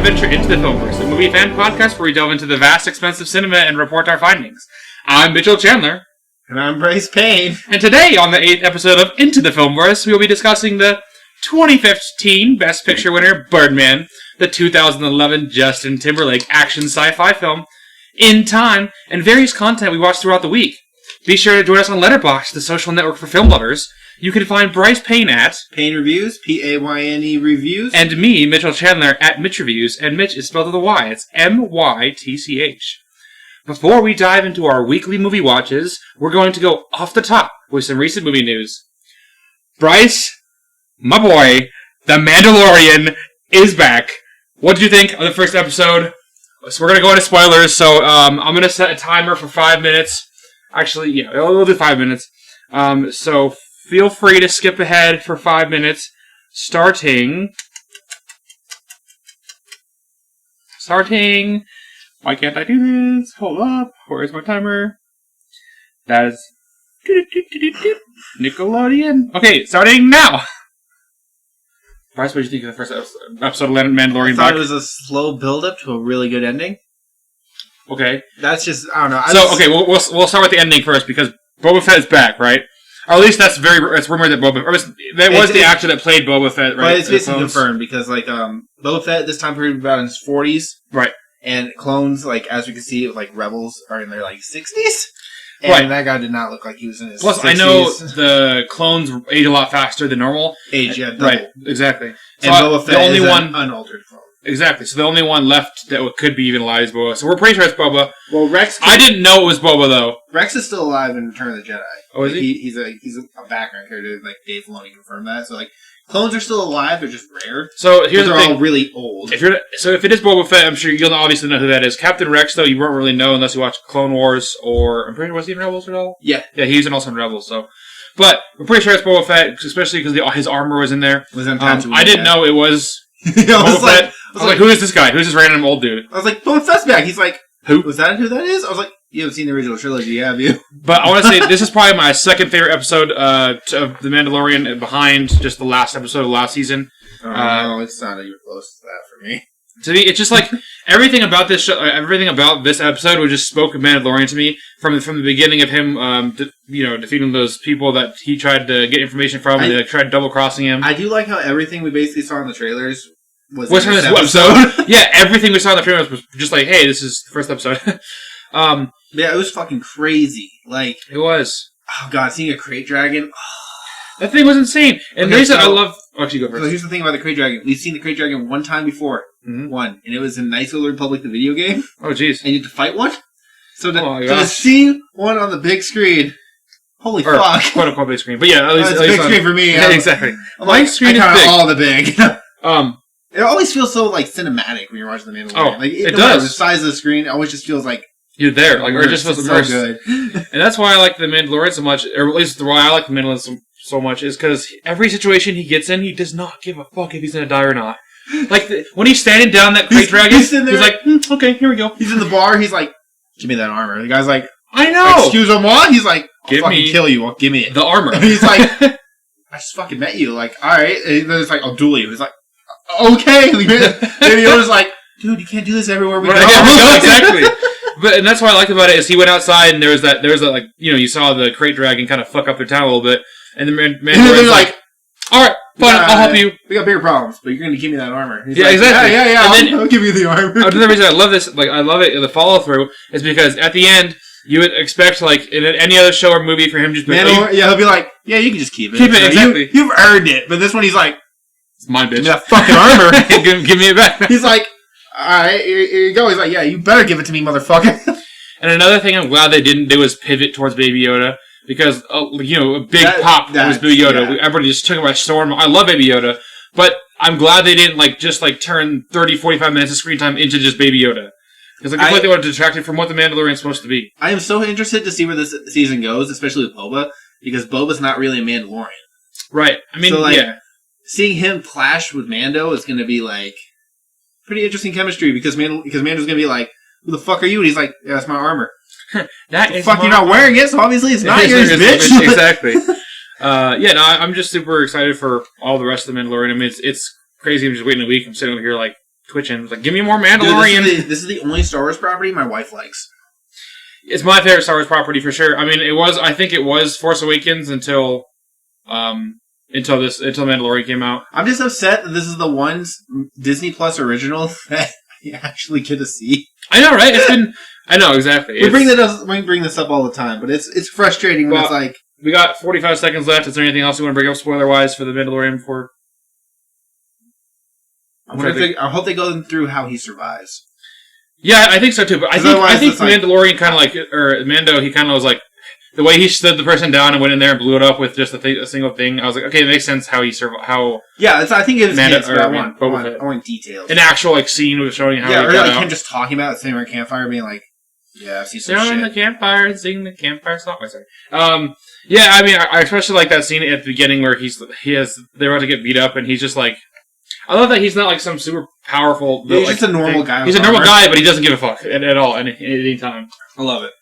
adventure Into the Filmverse, a movie fan podcast where we delve into the vast, expensive cinema and report our findings. I'm Mytchel Chandler. And I'm Bryce Payne. And today, on the 8th episode of Into the Filmverse, we will be discussing the 2015 Best Picture winner, Birdman, the 2011 Justin Timberlake action sci-fi film, In Time, and various content we watched throughout the week. Be sure to join us on Letterboxd, the social network for film lovers. You can find Bryce Payne at Payne Reviews, P-A-Y-N-E Reviews. And me, Mytchel Chandler, at Mitch Reviews, and Mitch is spelled with a Y. It's M-Y-T-C-H. Before we dive into our weekly movie watches, we're going to go off the top with some recent movie news. Bryce, my boy, The Mandalorian is back. What did you think of the first episode? So we're going to go into spoilers, so I'm going to set a timer for 5 minutes. Actually, yeah, we'll do 5 minutes. So feel free to skip ahead for 5 minutes, starting... Why can't I do this? Hold up. Where's my timer? That is... Nickelodeon. Okay, starting now! Bryce, what did you think of the first episode of Mandalorian? I thought it was a slow build-up to a really good ending. Okay. That's just, I don't know. We'll start with the ending first, because Boba Fett is back, right? Or at least it's rumored that that was the actor that played Boba Fett, right? But it's basically confirmed, because, Boba Fett, this time period, about in his 40s. Right. And clones, as we can see, Rebels are in their, 60s. And right. That guy did not look like he was in his 60s. Plus, I know the clones age a lot faster than normal. Double. Right, exactly. So and Boba Fett is an unaltered clone. Exactly. So the only one left that could be even alive is Boba. So we're pretty sure it's Boba. Well, Rex... I didn't know it was Boba, though. Rex is still alive in Return of the Jedi. Oh, is he? He's a background character. Dave Filoni confirmed that. So, clones are still alive. They're just rare. So here's the thing. They're all really old. If it is Boba Fett, I'm sure you'll obviously know who that is. Captain Rex, though, you won't really know unless you watch Clone Wars or... I'm pretty sure, was he in Rebels at all? Yeah. Yeah, he was also in Rebels, so... But we're pretty sure it's Boba Fett, especially because his armor was in there. I didn't know it was Boba Fett. I was like, who is this guy? Who's this random old dude? I was like, Boba Fett's back. He's like, who? Was that who that is? I was like, you haven't seen the original trilogy, have you? But I want to say, this is probably my second favorite episode of The Mandalorian, behind just the last episode of last season. No, it's not even close to that for me. To me, it's just everything about this show, everything about this episode was just spoke of Mandalorian to me from the beginning of him, defeating those people that he tried to get information from, and they tried double crossing him. I do like how everything we basically saw in the trailers was in this episode. Yeah, everything we saw in the trailers was just hey, this is the first episode. Yeah, it was fucking crazy. It was. Oh god, seeing a crate dragon. That thing was insane. And I love... Oh, actually, go first. So here's the thing about the crate dragon. We've seen the crate dragon one time before. Mm-hmm. One. And it was in Knights of the Republic, the video game. Oh, jeez. And you had to fight one. So to see one on the big screen... Holy fuck. Quote-unquote big screen. But yeah, at least... It's a big screen for me. Yeah, exactly. My screen is big. All the big. It always feels so, cinematic when you're watching The Mandalorian. Oh, it does. The size of the screen, it always just feels like... You're there. Or it just feels immersed. So good. And that's why I like The Mandalorian so much, or at least why I like The Mandalorian so much, is because every situation he gets in, he does not give a fuck if he's going to die or not. When he's standing down that crate dragon, he's like, okay, here we go. He's in the bar, he's like, give me that armor. The guy's like, I know! Excuse-moi? He's like, I'll fucking kill you. Give me it. The armor. And he's like, I just fucking met you. Alright. And then it's like, I'll duel you. He's like, okay. Maybe Yoda's like, dude, you can't do this everywhere we go. Exactly. And that's what I liked about it, is he went outside and there was that you saw the crate dragon kind of fuck up their town a little bit, and the Mandalorian's like, alright, fine, I'll help you. We got bigger problems, but you're going to give me that armor. He's exactly. Yeah, I'll give you the armor. Another reason I love this, I love it, the follow-through, is because at the end, you would expect, in any other show or movie, for him just... he'll be like, yeah, you can just keep it. Keep it, exactly. You've earned it. But this one, he's like, it's mine, bitch. Give me that fucking armor. Give me it back. He's like, alright, here you go. He's like, yeah, you better give it to me, motherfucker. And another thing I'm glad they didn't do is pivot towards Baby Yoda, because, a big pop was Baby Yoda. Yeah. Everybody just took it by storm. I love Baby Yoda, but I'm glad they didn't, turn 30, 45 minutes of screen time into just Baby Yoda. Because I feel like they would have detracted from what the Mandalorian's supposed to be. I am so interested to see where this season goes, especially with Boba, because Boba's not really a Mandalorian. Right. I mean, yeah. Seeing him clash with Mando is going to be, pretty interesting chemistry, because Mando's going to be like, who the fuck are you? And he's like, yeah, that's my armor. You're not wearing it, so obviously it's not yours, bitch. Exactly. I'm just super excited for all the rest of the Mandalorian. I mean, it's crazy. I'm just waiting a week. I'm sitting over here twitching. It's like, give me more Dude, Mandalorian. this is the only Star Wars property my wife likes. It's my favorite Star Wars property for sure. I mean, I think it was Force Awakens until Mandalorian came out. I'm just upset that this is the one Disney Plus original that you actually get to see. I know, right? I know, exactly. We bring this up all the time, but it's frustrating when it's like... We got 45 seconds left. Is there anything else you want to bring up spoiler-wise for The Mandalorian before... I hope they go through how he survives. Yeah, I think so too, but I think Mandalorian kind of like... Or Mando, he kind of was like... The way he stood the person down and went in there and blew it up with just a single thing, I was like, okay, it makes sense how he survived. Yeah, I think it was hints, but I want details. An actual scene with showing how he got or out. him just talking about it, sitting around a campfire, being like, yeah, I've seen some shit. Sit the campfire and sing the campfire song. Oh, sorry. Yeah, I mean, I especially like that scene at the beginning where they're about to get beat up and he's just like, I love that he's not like some super powerful... Yeah, he's just a normal guy. He's a normal guy, but he doesn't give a fuck at all, at any time. I love it.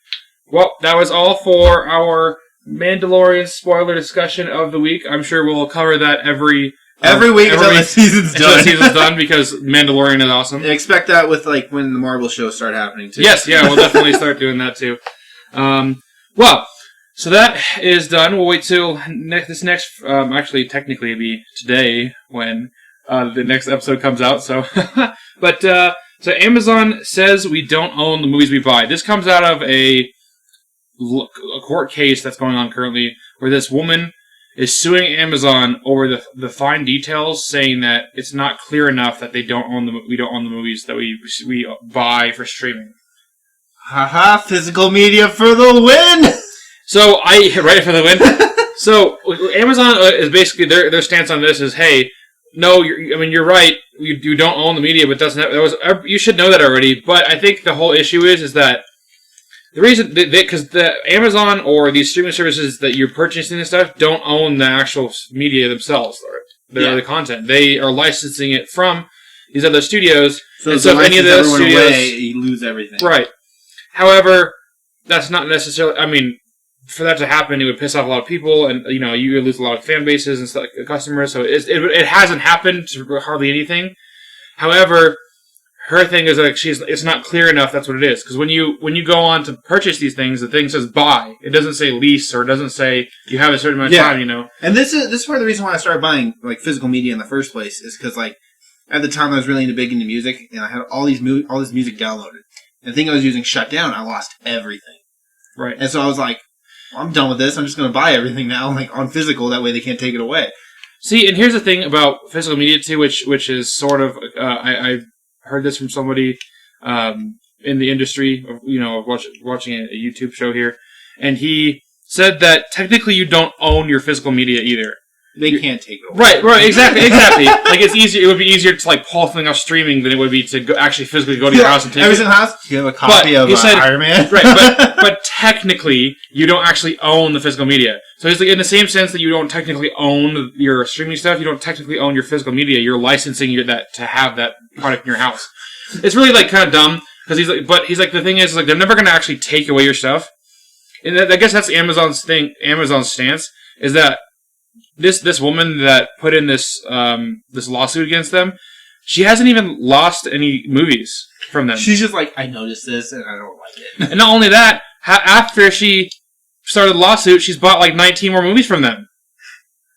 Well, that was all for our Mandalorian spoiler discussion of the week. I'm sure we'll cover that every week until the season's done because Mandalorian is awesome. And expect that with like when the Marvel shows start happening too. Yes, yeah, we'll definitely start doing that too. Well, so that is done. We'll wait till this next. Actually, technically, it'd be today when the next episode comes out. So, so Amazon says we don't own the movies we buy. This comes out of a court case that's going on currently where this woman is suing Amazon over the fine details, saying that it's not clear enough that we don't own the movies that we buy for streaming. Haha, physical media for the win! So right for the win. So Amazon is basically their stance on this is, hey, no, you're right. You don't own the media, but you should know that already. But I think the whole issue is that the reason, because the Amazon or these streaming services that you're purchasing and stuff don't own the actual media themselves, or the content. They are licensing it from these other studios. So if any of those studios, away, you lose everything. Right. However, that's not necessarily. I mean, for that to happen, it would piss off a lot of people, and you would lose a lot of fan bases and stuff, customers. So it hasn't happened to hardly anything. However, her thing is that it's not clear enough that's what it is. Because when you go on to purchase these things, the thing says buy. It doesn't say lease, or it doesn't say you have a certain amount of time, And this is part of the reason why I started buying like physical media in the first place, is because like at the time I was really big into music, and I had all this music downloaded. And the thing I was using shut down, I lost everything. Right. And so I was like, I'm done with this. I'm just going to buy everything now, like on physical. That way they can't take it away. See, and here's the thing about physical media too, which is sort of I heard this from somebody in the industry, of watching a YouTube show here, and he said that technically you don't own your physical media either. They can't take it away. Right, exactly. Like it's easier. It would be easier to like pull something off streaming than it would be to actually physically go to your house and take it. House, you have a copy of Iron Man. Right, but technically you don't actually own the physical media. So it's like in the same sense that you don't technically own your streaming stuff, you don't technically own your physical media. You're licensing that to have that product in your house. It's really like kind of dumb because he's like the thing is like they're never going to actually take away your stuff. And I guess that's Amazon's thing. Amazon's stance is that this woman that put in this lawsuit against them, she hasn't even lost any movies from them. She's just like, I noticed this and I don't like it. And not only that, after she started the lawsuit, she's bought like 19 more movies from them.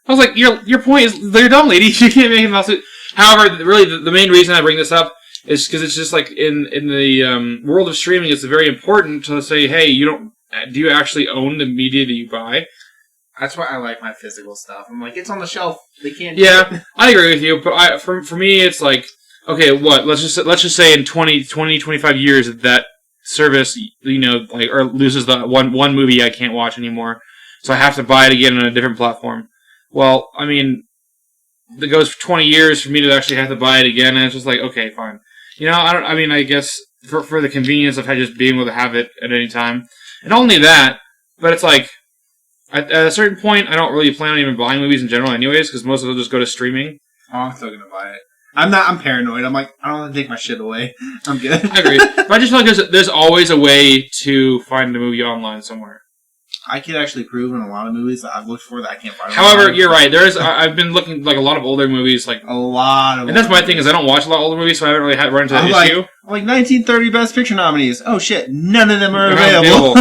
I was like, your point is they're dumb, lady. You can't make a lawsuit. However, really the main reason I bring this up is because it's just like in the world of streaming, it's very important to say, hey, do you actually own the media that you buy? That's why I like my physical stuff. I'm like, it's on the shelf. They can't. Yeah, I agree with you. But for me, it's like, okay, what? Let's just say in 20, 25 years that service, or loses the one movie I can't watch anymore, so I have to buy it again on a different platform. Well, I mean, it goes for 20 years for me to actually have to buy it again, and it's just like, okay, fine. I guess for the convenience of just being able to have it at any time, and not only that, but it's like. At a certain point, I don't really plan on even buying movies in general anyways, because most of them just go to streaming. Oh, I'm still going to buy it. I'm paranoid. I'm like, I don't want to take my shit away. I'm good. I agree. But I just feel like there's always a way to find the movie online somewhere. I could actually prove in a lot of movies that I've looked for that I can't find. However, you're right. I've been looking like a lot of older movies, like a lot of. And that's my thing is I don't watch a lot of older movies, so I haven't really run into that issue. Like 1930 Best Picture nominees. Oh shit, none of them are available.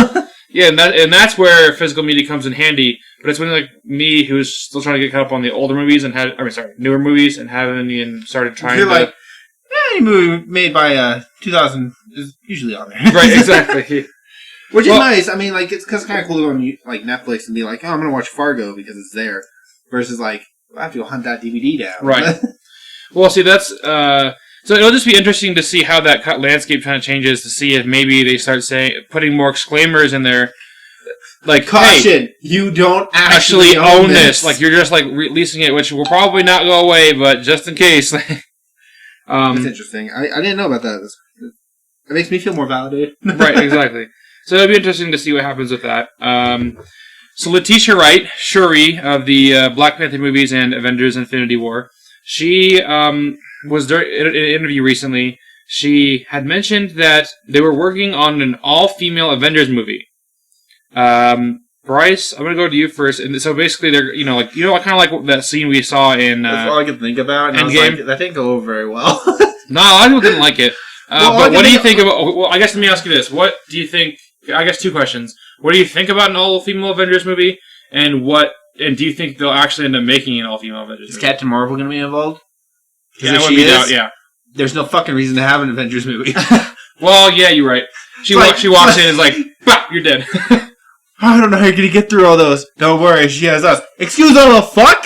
Yeah, and that's where physical media comes in handy. But it's when like me, who's still trying to get caught up on the older movies and newer movies, and haven't even started trying. You're like, any movie made by 2000 is usually on there. Right, exactly. Which is nice. I mean, like it's kind of cool to go on like Netflix and be like, oh, I'm gonna watch Fargo because it's there, versus like I have to go hunt that DVD down. Right. Well, see, that's so it'll just be interesting to see how that landscape kind of changes. To see if maybe they start putting more exclaimers in there. Like, caution, hey, you don't actually own this. Like, you're just, like, releasing it, which will probably not go away, but just in case. That's interesting. I didn't know about that. It makes me feel more validated. Right, exactly. So it'll be interesting to see what happens with that. So Letitia Wright, Shuri, of the Black Panther movies and Avengers Infinity War, she was in an interview recently. She had mentioned that they were working on an all-female Avengers movie. Bryce, I'm gonna go to you first. And so basically, they're kind of like that scene we saw in. That's all I could think about. And Endgame. Like, that didn't go over very well. No, a lot of people didn't like it. But what do you think about? Well, I guess let me ask you this: what do you think? I guess two questions. What do you think about an all-female Avengers movie? And do you think they'll actually end up making an all-female Avengers movie? Is Captain Marvel gonna be involved? Yeah, if she is, yeah. There's no fucking reason to have an Avengers movie. Well, yeah, you're right. She walks in and is like, bah, you're dead. I don't know how you're gonna get through all those. Don't worry, she has us. Excuse all the fuck?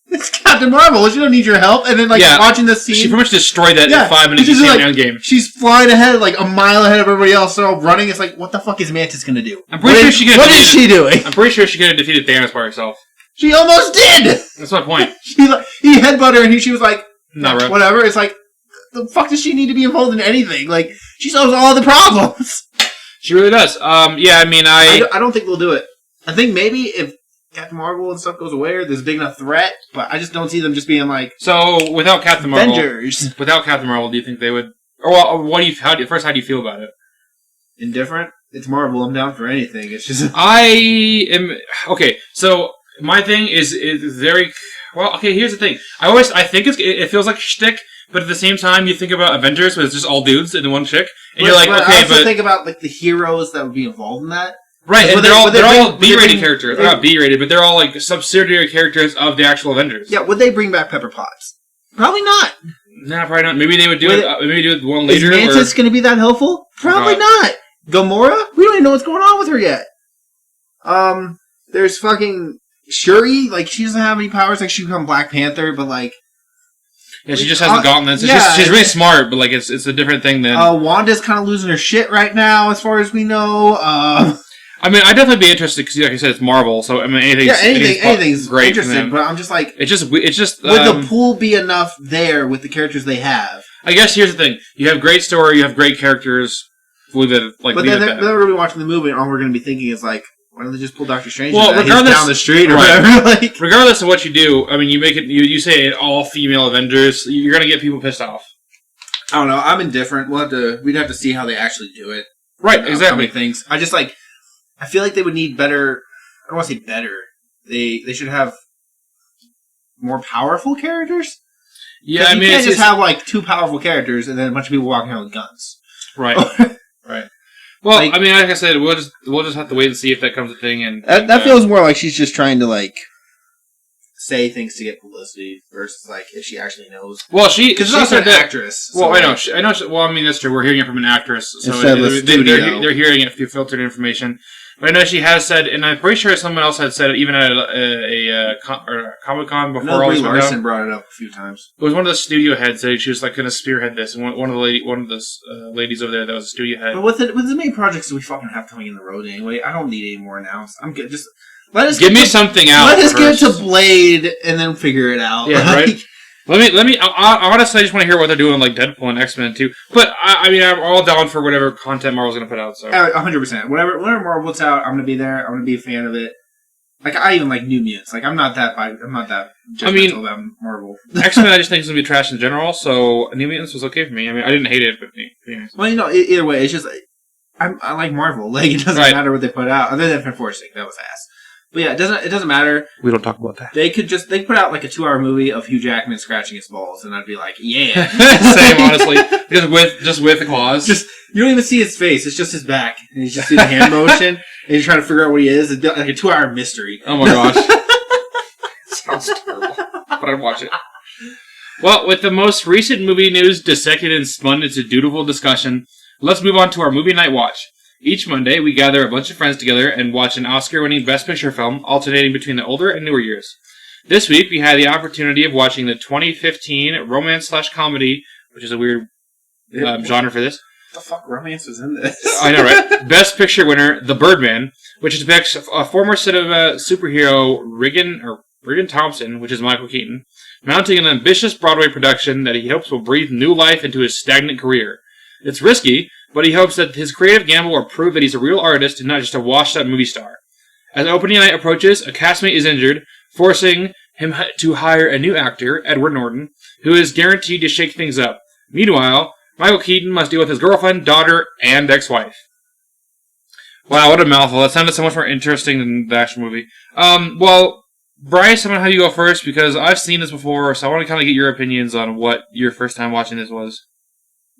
It's Captain Marvel. She don't need your help. And then, watching this scene, she pretty much destroyed that in 5 minutes. She's like, Endgame. She's flying ahead, like a mile ahead of everybody else. They're all running. It's like, what the fuck is Mantis gonna do? I'm pretty sure she could. What is she doing? I'm pretty sure she could have defeated Thanos by herself. She almost did. That's my point. He headbutted her, and she was like, "Not right." Whatever. It's like, the fuck does she need to be involved in anything? Like, she solves all the problems. She really does. Yeah, I mean, I don't think they'll do it. I think maybe if Captain Marvel and stuff goes away, or there's a big enough threat, but I just don't see them just being like. So without Captain Marvel, Avengers. Without Captain Marvel, do you think they would? Or how do you feel about it? Indifferent. It's Marvel. I'm down for anything. It's just. I am okay. So my thing is very well. Okay, here's the thing. I think it feels like shtick, but at the same time, you think about Avengers, where it's just all dudes and one chick, and you're like, okay, I also think about like the heroes that would be involved in that. Right, and they're all B-rated characters. They're not B-rated, but they're all like subsidiary characters of the actual Avengers. Yeah, would they bring back Pepper Potts? Probably not. Nah, probably not. Maybe they would do it. Maybe do it one later. Is Mantis going to be that helpful? Probably not. Gamora? We don't even know what's going on with her yet. There's fucking Shuri. Like, she doesn't have any powers. Like, she become Black Panther, but like. Yeah, she just has the gauntlets. She's really smart, but like it's a different thing than. Wanda's kind of losing her shit right now, as far as we know. I mean, I'd definitely be interested because, like I said, it's Marvel, so I mean, anything's great. Interesting, but I'm just like, it's just. Would the pool be enough there with the characters they have? I guess here's the thing: you have great story, you have great characters. But then we're going to be watching the movie, and all we're going to be thinking is like, why don't they just pull Doctor Strange down the street or whatever? Like, regardless of what you do, I mean, you make it. You say an all-female Avengers, you're going to get people pissed off. I don't know. I'm indifferent. We'd have to see how they actually do it. Right. Exactly. Things. I feel like they would need better. I don't want to say better. They should have more powerful characters. Yeah, I mean, you can't just have like two powerful characters and then a bunch of people walking around with guns. Right. Right. Well, I mean, like I said, we'll just have to wait and see if that comes a thing. And that feels more like she's just trying to like say things to get publicity versus like if she actually knows. Well, she's an actress. Well, I know. Well, I mean, that's true. We're hearing it from an actress, so they're hearing it through filtered information. But I know she has said, and I'm pretty sure someone else had said it even at a Comic-Con before all this went down. Larson brought it up a few times. It was one of the studio heads that she was like going to spearhead this, and one of the ladies over there that was a studio head. But with the main projects that we fucking have coming in the road anyway, I don't need any more now. I'm good. Just give me something out. Let us get to Blade and then figure it out. Yeah, right. Let me. Honestly, I just want to hear what they're doing like Deadpool and X-Men too. But I mean, I'm all down for whatever content Marvel's going to put out. So 100%. Whenever Marvel puts out, I'm going to be there. I'm going to be a fan of it. Like I even like New Mutants. Like I'm not that judgmental about Marvel. X-Men, I just think it's going to be trash in general. So New Mutants was okay for me. I mean, I didn't hate it, but yeah. Well, either way, it's just I like Marvel. Like, it doesn't matter what they put out. Other than Fantastic, that was ass. But yeah, it doesn't matter. We don't talk about that. They put out like a 2-hour movie of Hugh Jackman scratching his balls, and I'd be like, yeah. Same, honestly. Just with the claws. You don't even see his face. It's just his back. And you just see the hand motion, and you're trying to figure out what he is. It's like a 2-hour mystery. Oh my gosh. Sounds terrible. But I'd watch it. Well, with the most recent movie news dissected and spun into dutiful discussion, let's move on to our movie night watch. Each Monday, we gather a bunch of friends together and watch an Oscar-winning Best Picture film, alternating between the older and newer years. This week, we had the opportunity of watching the 2015 romance/comedy, which is a weird genre for this. What the fuck romance was in this? I know, right? Best Picture winner, The Birdman, which depicts a former cinema superhero, Regan Thompson, which is Michael Keaton, mounting an ambitious Broadway production that he hopes will breathe new life into his stagnant career. It's risky, but he hopes that his creative gamble will prove that he's a real artist and not just a washed-up movie star. As opening night approaches, a castmate is injured, forcing him to hire a new actor, Edward Norton, who is guaranteed to shake things up. Meanwhile, Michael Keaton must deal with his girlfriend, daughter, and ex-wife. Wow, what a mouthful. That sounded so much more interesting than the actual movie. Well, Bryce, I'm going to have you go first because I've seen this before, so I want to kind of get your opinions on what your first time watching this was.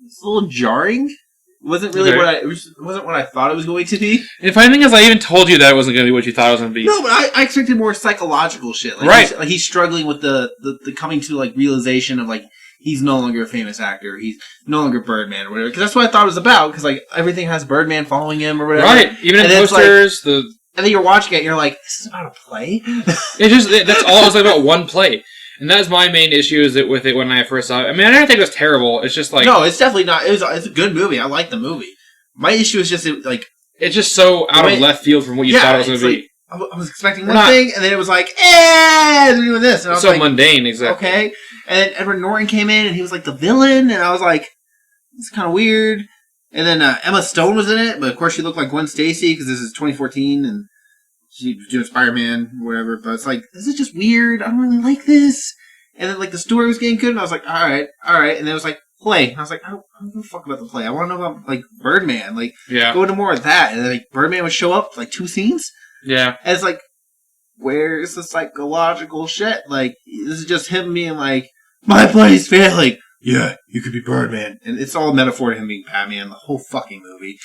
It's a little jarring. It wasn't really it wasn't what I thought it was going to be. And funny thing is, I even told you that it wasn't going to be what you thought it was going to be. No, but I expected more psychological shit. Like, right. He's struggling with the coming to like realization of like he's no longer a famous actor. He's no longer Birdman or whatever. Because that's what I thought it was about. Because like everything has Birdman following him or whatever. Right. Even in posters, and then you're watching it, and you're like, "This is about a play." That's all. It was about one play. And that's my main issue with it when I first saw it. I mean, I didn't think it was terrible. It's just like... No, it's definitely not. It's a good movie. I like the movie. My issue is just, it's just so out of left field from what you thought it was going to be. I was expecting one thing, and then it was like, they're doing this. And I was so mundane, exactly. Okay. And then Edward Norton came in, and he was like the villain, and I was like, it's kind of weird. And then Emma Stone was in it, but of course she looked like Gwen Stacy, because this is 2014, and... she was doing Spider-Man, whatever, but it's like, this is just weird, I don't really like this. And then, like, the story was getting good, and I was like, alright. And then it was like, play. And I was like, I don't give a fuck about the play. I want to know about, like, Birdman. Like, go into more of that. And then, like, Birdman would show up, like, 2 scenes. Yeah. And it's like, where's the psychological shit? Like, this is just him being like, my play's failing. Yeah, you could be Birdman. And it's all a metaphor to him being Batman, the whole fucking movie.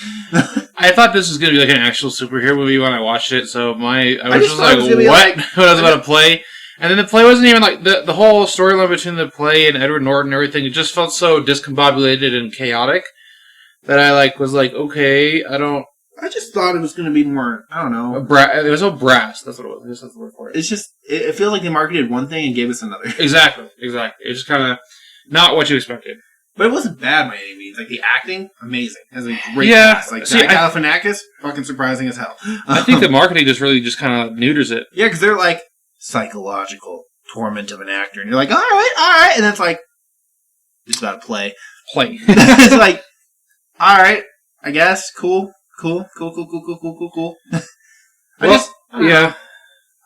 I thought this was going to be like an actual superhero movie when I watched it, so I was just like, what? When I was about to play. And then the play wasn't even like, the whole storyline between the play and Edward Norton and everything, it just felt so discombobulated and chaotic that I was like, okay, I just thought it was going to be more, I don't know. It was so brass, that's what it was. That's the word for it. It's just, it feels like they marketed one thing and gave us another. Exactly. It's just kind of... not what you expected. But it wasn't bad by any means. Like, the acting, amazing. It has a great cast. Like, Zach Galifianakis, fucking surprising as hell. I think the marketing just kind of neuters it. Yeah, because they're like, psychological torment of an actor. And you're like, alright. And then it's like, it's about to play. It's like, alright, I guess. Cool.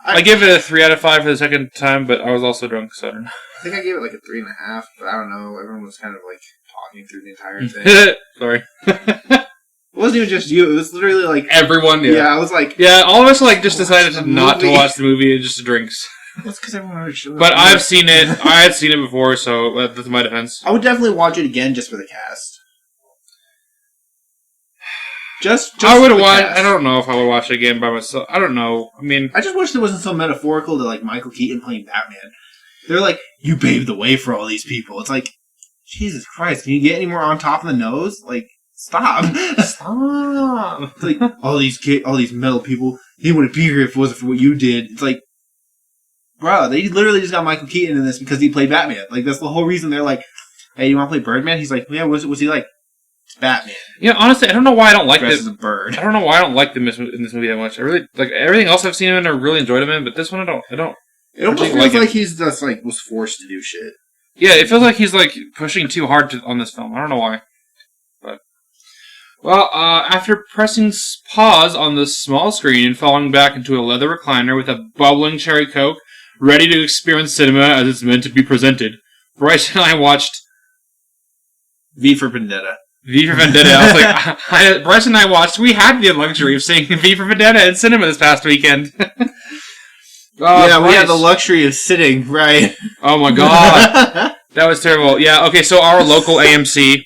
I give it a 3 out of 5 for the second time, but I was also drunk, so I don't know. I think I gave it like a 3.5, but I don't know. Everyone was kind of like talking through the entire thing. Sorry. It wasn't even just you. It was literally like everyone. Yeah, I was like, all of us just decided not to watch the movie and just to drinks. That's because everyone already showed up. But I've seen it. I had seen it before, so that's my defense. I would definitely watch it again just for the cast. Just I would watch. I don't know if I would watch it again by myself. I don't know. I mean, I just wish there wasn't so metaphorical to like Michael Keaton playing Batman. They're like, you paved the way for all these people. It's like, Jesus Christ, can you get any more on top of the nose? Like, stop. Stop. It's like, all these metal people, he wouldn't be here if it wasn't for what you did. It's like, bro, they literally just got Michael Keaton in this because he played Batman. Like, that's the whole reason they're like, hey, you want to play Birdman? He's like, yeah, what's he like? It's Batman. Yeah, honestly, I don't know why I don't like this. As a bird. I don't know why I don't like him in this movie that much. I really, like, everything else I've seen him in, I really enjoyed him in, but this one I don't. It almost feels like he's just like was forced to do shit. Yeah, it feels like he's like pushing too hard on this film. I don't know why. But after pressing pause on the small screen and falling back into a leather recliner with a bubbling cherry coke, ready to experience cinema as it's meant to be presented, Bryce and I watched V for Vendetta. V for Vendetta. I was like, Bryce and I watched. We had the luxury of seeing V for Vendetta in cinema this past weekend. Yeah, we had the luxury of sitting, right? Oh my god. That was terrible. Yeah, okay, so our local AMC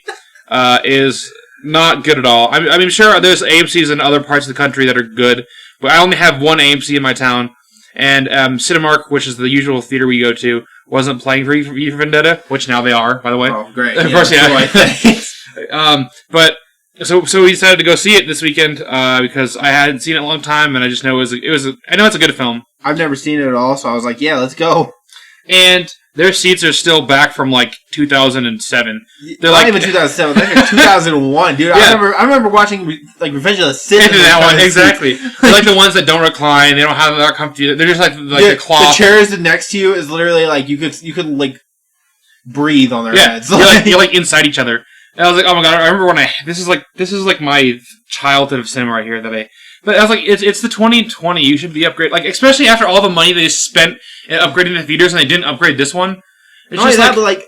is not good at all. I mean, sure, there's AMCs in other parts of the country that are good, but I only have one AMC in my town, and Cinemark, which is the usual theater we go to, wasn't playing V for Vendetta, which now they are, by the way. Oh, great. Of course, yeah. But so we decided to go see it this weekend because I hadn't seen it in a long time, and I just know I know it's a good film. I've never seen it at all, so I was like, yeah, let's go. And their seats are still back from like 2007. They're not even 2007. They're like 2001, dude. Yeah. I remember watching like Revenge of the Sith. That one, exactly. They're like the ones that don't recline. They don't have that comfy. They're just like the cloth. The chairs next to you is literally like you could like breathe on their heads. You're like inside each other. And I was like, oh my god! I remember when this is like my childhood of cinema right here But I was like, it's the 2020. You should be upgraded. Like, especially after all the money they spent in upgrading the theaters, and they didn't upgrade this one. It's not just that, but like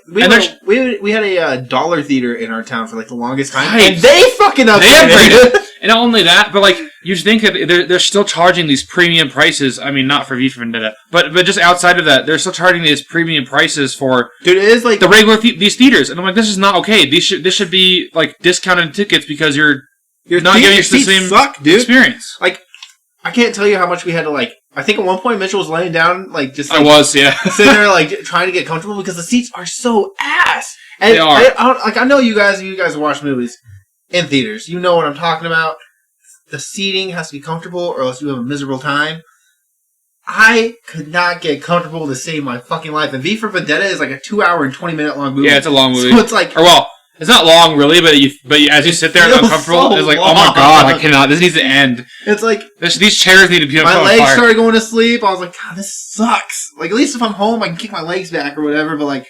we had a dollar theater in our town for like the longest time, right. And they fucking upgraded. And not only that, but like you think that they're still charging these premium prices. I mean, not for V for Vendetta, but just outside of that, they're still charging these premium prices for dude. It is like the regular these theaters, and I'm like, this is not okay. This should be like discounted tickets because you're not getting the same experience. Like, I can't tell you how much we had to, like... I think at one point Mytchel was laying down, like, just... Like, I was, yeah. sitting there, like, trying to get comfortable because the seats are so ass. And they are. I know you guys watch movies in theaters. You know what I'm talking about. The seating has to be comfortable or else you have a miserable time. I could not get comfortable to save my fucking life. And V for Vendetta is like a 2-hour and 20-minute long movie. Yeah, it's a long movie. So it's like... It's not long, really, but as you sit there and uncomfortable, it's like, oh my god, I cannot. This needs to end. It's like these chairs need to be. My legs started going to sleep. I was like, God, this sucks. Like, at least if I'm home, I can kick my legs back or whatever. But like,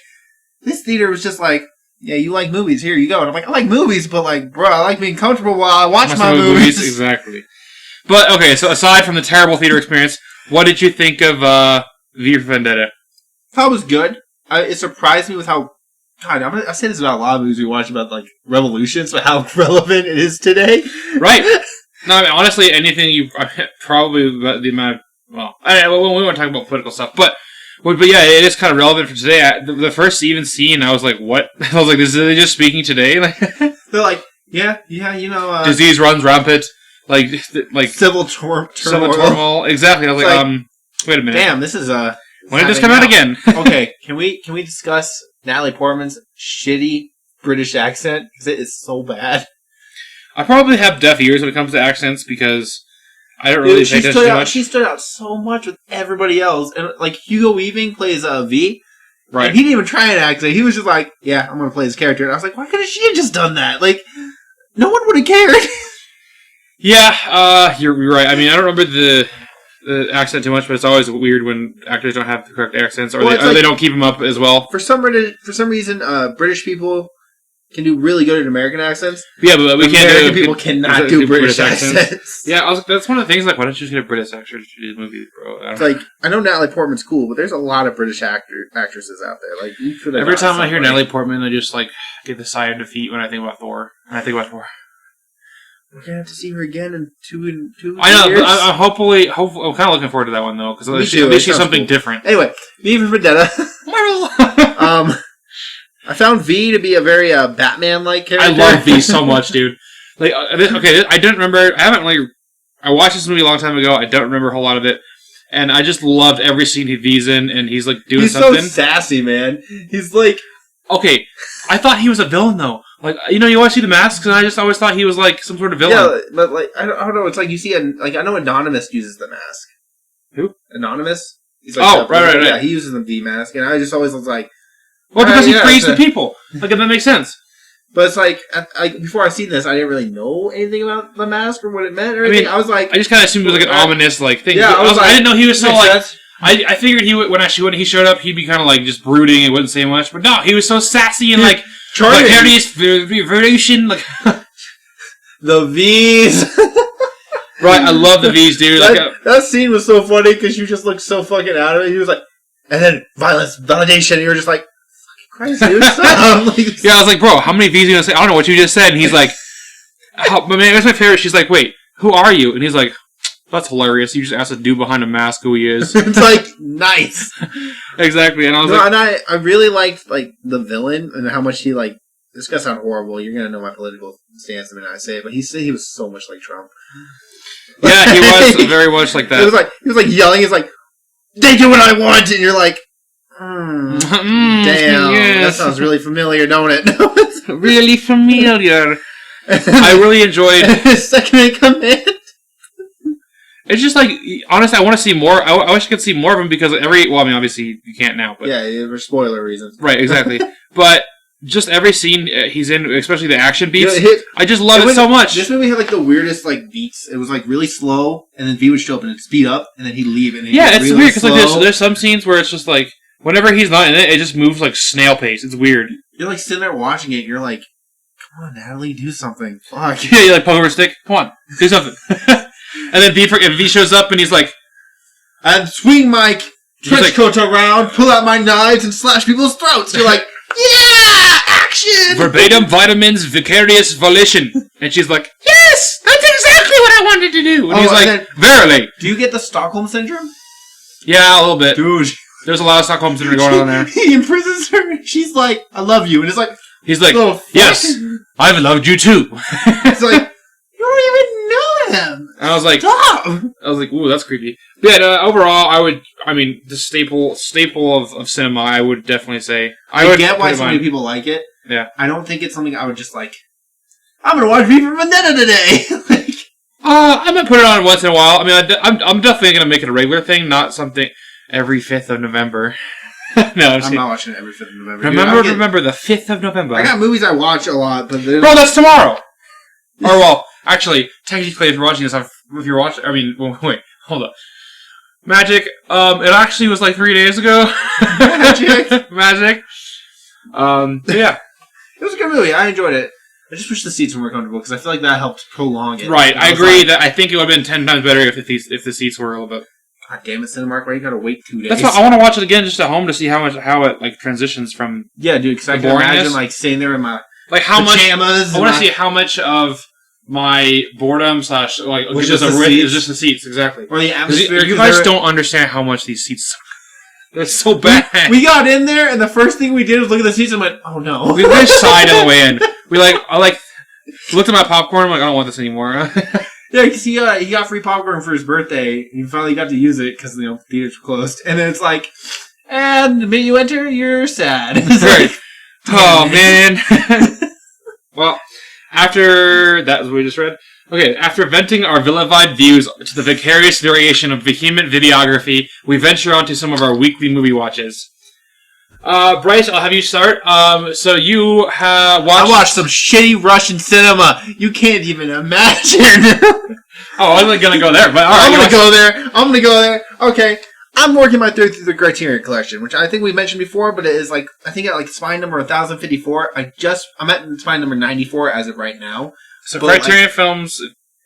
this theater was just like, yeah, you like movies? Here you go. And I'm like, I like movies, but like, bro, I like being comfortable while I watch my movies. Exactly. But okay, so aside from the terrible theater experience, what did you think of V for Vendetta? I thought it was good. It surprised me with how. God, I say this about a lot of movies we watch about, like, revolutions, but how relevant it is today. Right. No, I mean, honestly, anything probably the amount of, well, we want to talk about political stuff, but yeah, it is kind of relevant for today. The first even scene, I was like, what? I was like, is they just speaking today? They're like, yeah, you know, disease runs rampant, like civil turmoil. Civil turmoil, exactly. I was like, wait a minute. Damn, this is, when did this come out again? Okay, can we discuss Natalie Portman's shitty British accent? Because it is so bad. I probably have deaf ears when it comes to accents because I don't really pay attention too much. She stood out so much with everybody else. And like Hugo Weaving plays V. Right. And he didn't even try an accent. He was just like, yeah, I'm going to play this character. And I was like, why couldn't she have just done that? Like, no one would have cared. Yeah, you're right. I mean, I don't remember the accent too much, but it's always weird when actors don't have the correct accents, or they don't keep them up as well. For some reason, British people can do really good at American accents. Yeah, but we can't. American people cannot do British accents. Yeah, that's one of the things. Like, why don't you just get a British actor to do the movie, bro? It's like, I know Natalie Portman's cool, but there's a lot of British actresses out there. Like, you could. Every time I hear Natalie Portman, I just like get the sigh of defeat when I think about Thor. We're gonna have to see her again in two years. I know. But I'm hopefully, I'm kind of looking forward to that one though, because at least she's something different. Anyway, V for Vendetta. I found V to be a very Batman-like character. I love V so much, dude. Like, okay, I don't remember. I watched this movie a long time ago. I don't remember a whole lot of it, and I just loved every scene V's in, and he's like doing something. He's so sassy, man. He's like, okay. I thought he was a villain though. Like, you know, you always see the masks, and I just always thought he was like some sort of villain. Yeah, but like I don't know. It's like you see, I know Anonymous uses the mask. Who? Anonymous. He's like right. Yeah, he uses the V mask, and I just always was like, well, because he frees the people. Like, that makes sense. But it's like, before I seen this, I didn't really know anything about the mask or what it meant or anything. I was like, I just kind of assumed it was like an ominous like thing. Yeah, I didn't know he was so like. I figured when he showed up, he'd be kind of like just brooding and wouldn't say much. But no, he was so sassy and like. Like Harry's revolution, like the V's. Right, I love the V's, dude. That scene was so funny because you just looked so fucking out of it. He was like, and then violence, validation. And you were just like, fucking Christ, dude, stop. Like, yeah, I was like, bro, how many V's are you gonna say? I don't know what you just said. And he's like, but man, that's my favorite. She's like, wait, who are you? And he's like, that's hilarious. You just asked a dude behind a mask who he is. It's like, nice. Exactly. And I was like... And I really liked, like, the villain and how much he, like... This is gonna sound horrible. You're gonna know my political stance the minute I say it, but he said he was so much like Trump. Yeah, he was very much like that. He was like yelling. He's like, "They do what I want," and you're like, "Damn, that sounds really familiar, don't it?" Really familiar. I really enjoyed Second in Command. It's just like, honestly, I want to see more. I wish I could see more of him because well, I mean, obviously you can't now, but yeah, for spoiler reasons, right? Exactly, but. Just every scene he's in, especially the action beats, I just love it so much. This movie had like the weirdest like beats. It was like really slow, and then V would show up and it'd speed up, and then he'd leave. And it's really weird because like there's some scenes where it's just like whenever he's not in it, it just moves like snail pace. It's weird. You're like sitting there watching it. You're like, "Come on, Natalie, do something." Fuck. Yeah, you like poke over a stick. Come on, do something. And then V shows up and he's like, "And swing my trench coat around, pull out my knives, and slash people's throats." You're like. Yeah! Action! Verbatim vitamins, vicarious volition. And she's like, yes! That's exactly what I wanted to do! And he's like, verily. Do you get the Stockholm Syndrome? Yeah, a little bit. Dude. There's a lot of Stockholm Syndrome going on there. He imprisons her and she's like, I love you. And it's like... He's like, yes, I've loved you too. It's like, you don't even know him! And I was like, stop! I was like, ooh, that's creepy. But overall, the staple of cinema, I would definitely say. I get why so many people like it. Yeah. I don't think it's something I would just like, I'm gonna watch V for Vendetta today! I'm gonna put it on once in a while. I mean, I'm definitely gonna make it a regular thing, not something every 5th of November. No, I'm not watching it every 5th of November. Remember the 5th of November. I got movies I watch a lot, but... Bro, that's tomorrow! Or, well, actually, technically, if you're watching this, wait, hold up. Magic, it actually was like 3 days ago. Magic. So yeah. It was a good movie. I enjoyed it. I just wish the seats were more comfortable, because I feel like that helped prolong it. Right, I agree that I think it would have been 10 times better if the seats were a little bit... God damn it, Cinemark, why you gotta wait 2 days? That's why I want to watch it again just at home to see how it like transitions from... Yeah, dude, because I can imagine like sitting there in my like how pajamas. I want to see how much of my boredom / like was just the seats, exactly. Or the atmosphere. You guys don't understand how much these seats suck. They're so bad. We got in there, and the first thing we did was look at the seats and went, "Oh no!" We sighed on the way in. I looked at my popcorn. I'm like, I don't want this anymore. Yeah, because he got free popcorn for his birthday. He finally got to use it because theaters were closed, and then it's like, and the minute you enter, you're sad. Right. Oh man. Well, after that was what we just read. Okay, after venting our vilified views to the vicarious variation of vehement videography, we venture on to some of our weekly movie watches. Bryce, I'll have you start. So you have watched... I watched some shitty Russian cinema. You can't even imagine. Oh, I wasn't gonna go there, but alright. I'm gonna go there. Okay. I'm working my way through the Criterion Collection, which I think we mentioned before, but it is like, I think at like spine number 1054. I'm at spine number 94 as of right now. So Criterion films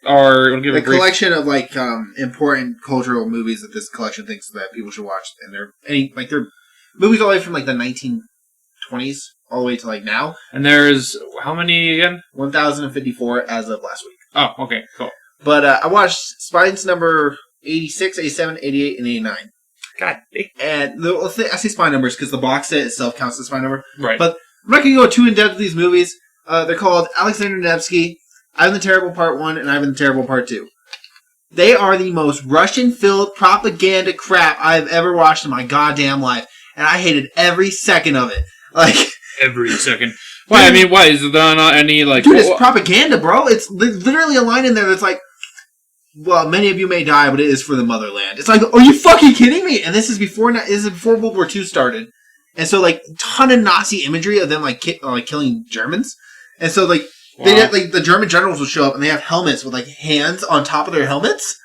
are... a collection of like, important cultural movies that this collection thinks that people should watch. And they're movies all the way from like the 1920s all the way to like now. And there's how many again? 1054 as of last week. Oh, okay, cool. But I watched Spines number 86, 87, 88, and 89. God. And I say spine numbers because the box set itself counts as spine number. Right. But I'm not going to go too in depth with these movies. They're called Alexander Nevsky, Ivan the Terrible Part 1, and Ivan the Terrible Part 2. They are the most Russian-filled propaganda crap I've ever watched in my goddamn life. And I hated every second of it. Like every second. Why? I mean, why is there not any like? Dude, it's propaganda, bro. It's literally a line in there that's like, "Well, many of you may die, but it is for the motherland." It's like, are you fucking kidding me? And this is before World War II started, and so like ton of Nazi imagery of them like killing Germans, and so like they had, like the German generals will show up and they have helmets with like hands on top of their helmets.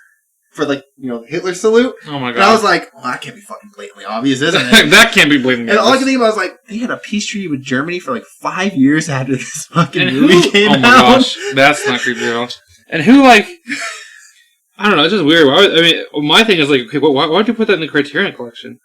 For like, Hitler salute. Oh my god. And I was like, well, that can't be fucking blatantly obvious, isn't it? That can't be blatantly obvious. And all I could think about was like, they had a peace treaty with Germany for like 5 years after this fucking movie came out. Oh my gosh. That's not creepy at all. And who like, I don't know, it's just weird. My thing is like, okay, why would you put that in the Criterion Collection?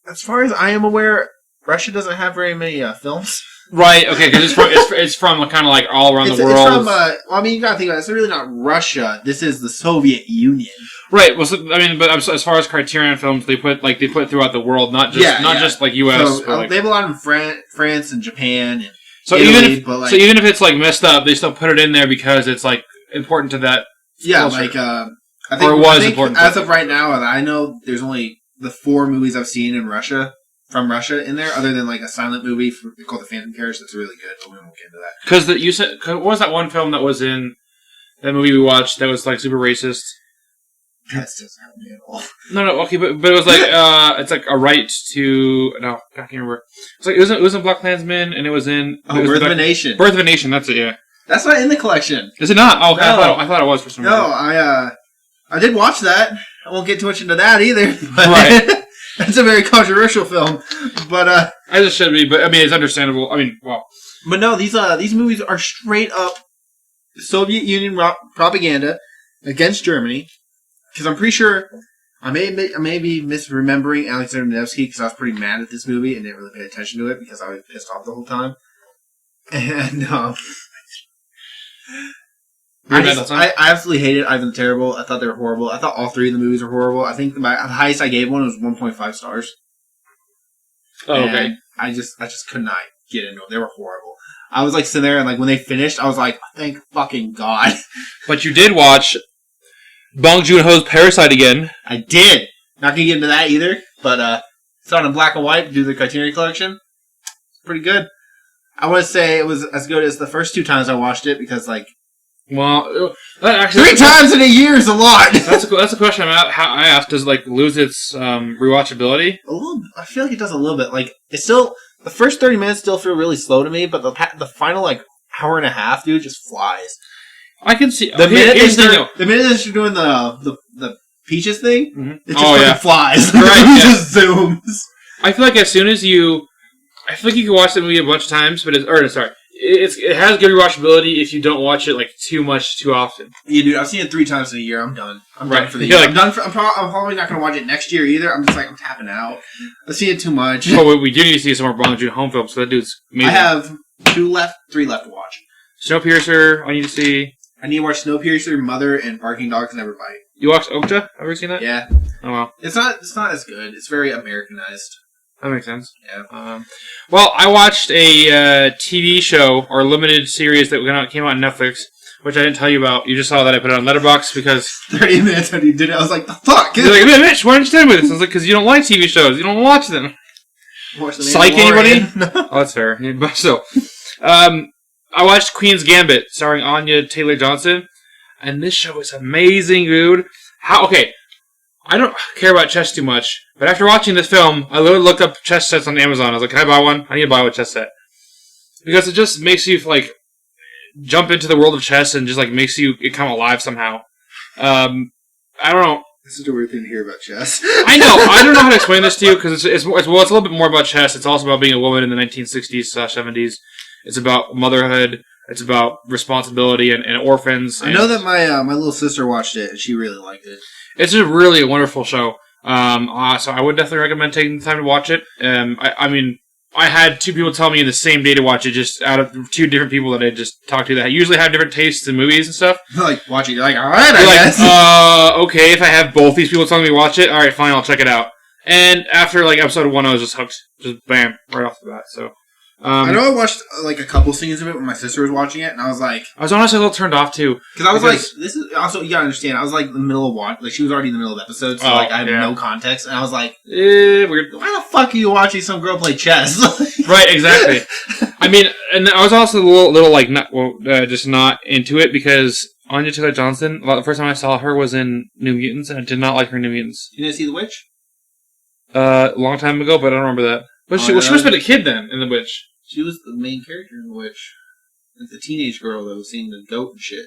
As far as I am aware, Russia doesn't have very many films. Right. Okay. Because it's from kind of like all around the world. It's from. Well, I mean, you gotta think about it. It's really not Russia. This is the Soviet Union. Right. Well, so, I mean, but as far as Criterion films, they put throughout the world, not just like U.S. So, like, they have a lot in France and Japan. And so Italy, even if it's like messed up, they still put it in there because it's like important to that. Yeah, culture. I think important. As of right now, I know there's only the 4 movies I've seen in Russia. From Russia in there, other than like a silent movie called The Phantom Carriage that's really good, but we won't get into that. Because you said, what was that one film that was in that movie we watched that was like super racist? That doesn't help me at all. No, okay, but it was like it's like a right to I can't remember. It's like it was in BlacKkKlansman and it was in Birth of a Nation. Birth of a Nation, that's it. Yeah, that's not in the collection. Is it not? Oh, no. I thought it was for some reason. No, I did watch that. I won't get too much into that either. But right. It's a very controversial film, but as it should be. But I mean, it's understandable. I mean, well, but no, these movies are straight up Soviet Union propaganda against Germany. Because I'm pretty sure I may be misremembering Alexander Nevsky because I was pretty mad at this movie and didn't really pay attention to it because I was pissed off the whole time. And I absolutely hated Ivan the Terrible. I thought they were horrible. I thought all 3 of the movies were horrible. I think the highest I gave one was 1.5 stars. Oh, okay. And I just could not get into them. They were horrible. I was like sitting there and like when they finished, I was like, thank fucking God. But you did watch Bong Joon-ho's Parasite again. I did. Not gonna get into that either, but it's on in black and white due to the Criterion Collection. It's pretty good. I want to say it was as good as the first 2 times I watched it because like. Well, actually, 3 times in a year is a lot. That's a question I asked. Does it like lose its rewatchability? A little. I feel like it does a little bit. Like it's still the first 30 minutes still feel really slow to me, but the final like hour and a half, dude, just flies. I can see the minute that you're doing the Peaches thing, mm-hmm. it just fucking flies. Right, it just zooms. I feel like as soon as you can watch the movie a bunch of times, but it has good rewatchability if you don't watch it like too much too often. Yeah, dude, I've seen it 3 times in a year. I'm done. I'm done for the year. Like, I'm probably not going to watch it next year either. I'm just like I'm tapping out. I've seen it too much. Oh, we do need to see some more Bong Joon-ho films. So that dude's amazing. I have 3 left to watch. Snowpiercer. I need to see. I need to watch Snowpiercer, Mother, and Barking Dogs Never Bite. You watched Okja? Ever seen that? Yeah. Oh well. It's not as good. It's very Americanized. That makes sense. Yeah. Well, I watched a TV show or limited series that came out on Netflix, which I didn't tell you about. You just saw that I put it on Letterboxd because 30 minutes when you did it, I was like, "The fuck!" You're like, "Mitch, why didn't you tell me this?" I was like, "Because you don't like TV shows. You don't watch them." Psych anybody? Oh, that's fair. But still, I watched Queen's Gambit, starring Anya Taylor-Johnson, and this show is amazing, dude. Okay, I don't care about chess too much, but after watching this film, I literally looked up chess sets on Amazon. I was like, can I buy one? I need to buy a chess set. Because it just makes you, like, jump into the world of chess and just, like, makes you come alive somehow. I don't know. This is a weird thing to hear about chess. I know. I don't know how to explain this to you, because it's a little bit more about chess. It's also about being a woman in the 1960s/70s. It's about motherhood. It's about responsibility and orphans. I know that my little sister watched it, and she really liked it. It's a really wonderful show. So I would definitely recommend taking the time to watch it. I mean, I had 2 people tell me in the same day to watch it, just out of 2 different people that I just talked to that usually have different tastes in movies and stuff. Like, watching it, you're like, alright, I guess. Okay, if I have both these people telling me to watch it, alright, fine, I'll check it out. And after, like, episode 1, I was just hooked. Just bam, right off the bat, so... I know I watched like a couple scenes of it when my sister was watching it, and I was like, I was honestly a little turned off too because I was like, this is also you gotta understand. I was like in the middle of like she was already in the middle of episodes, so like I have no context, and I was like, weird. Why the fuck are you watching some girl play chess? Right, exactly. I mean, and I was also a little like just not into it because Anya Taylor-Johnson. The first time I saw her was in New Mutants, and I did not like her New Mutants. You didn't see The Witch? A long time ago, but I don't remember that. But she must have been a kid then in The Witch. She was the main character in The Witch. It's a teenage girl that was seeing the goat and shit.